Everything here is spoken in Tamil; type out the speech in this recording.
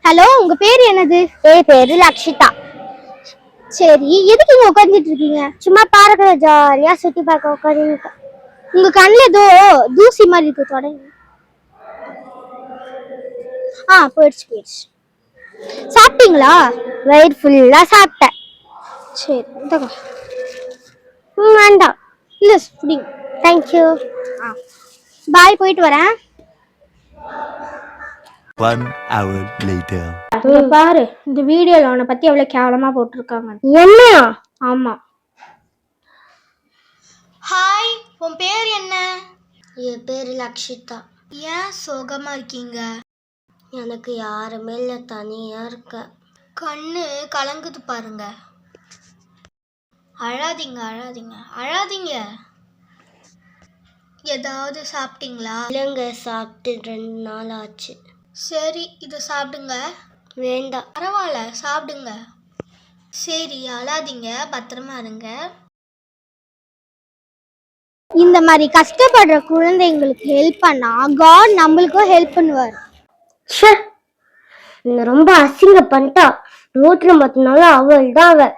ஹலோ, உங்க பேர் என்னது? என் பேரு லக்ஷிதா. சரி, எதுக்கு இங்க உட்காந்துட்டு இருக்கீங்க? சும்மா பார்க்கல, ஜாலியா சுத்தி பார்க்க உட்காந்து. உங்க கண்ணுல ஏதோ தூசி மாதிரி இருக்கு, தொடங்க. போயிடுச்சு. சாப்பிட்டீங்களா? வயிறு ஃபுல்லா சாப்பிட்டேன். சரி, இந்தாங்க. வேண்டாம். இல்ல, புடிங்க. தேங்க்யூ. பாய், போயிட்டு வரேன். 1 hour later. இங்க பாரு, இந்த வீடியோல அவனை பத்தி எவ்வளவு கேவலமா போட்டிருக்காங்க. என்னையா? ஆமா. ஹாய், உன் பேர் என்ன? என் பேரு லக்ஷிதா. ஏன் சோகமா இருக்கீங்க? எனக்கு யாருமே இல்ல, தனியா இருக்க. கண்ணு கலங்குது பாருங்க. அழாதீங்க. ஏதாவது சாப்பிட்டீங்களா? இல்லைங்க, சாப்பிட்டு 2 நாள் ஆச்சு. சரி, இதை சாப்பிடுங்க. வேண்டாம். பரவாயில்ல, சாப்பிடுங்க. சரி, அழாதீங்க, பத்திரமா இருங்க. இந்த மாதிரி கஷ்டப்படுற குழந்தைங்களுக்கு ஹெல்ப் பண்ணா காட் நம்மளுக்கும் ஹெல்ப் பண்ணுவார். ரொம்ப அசிங்க பண்ணிட்டா. ரோட்ல மத்தினாலும் அவள் தான் அவ.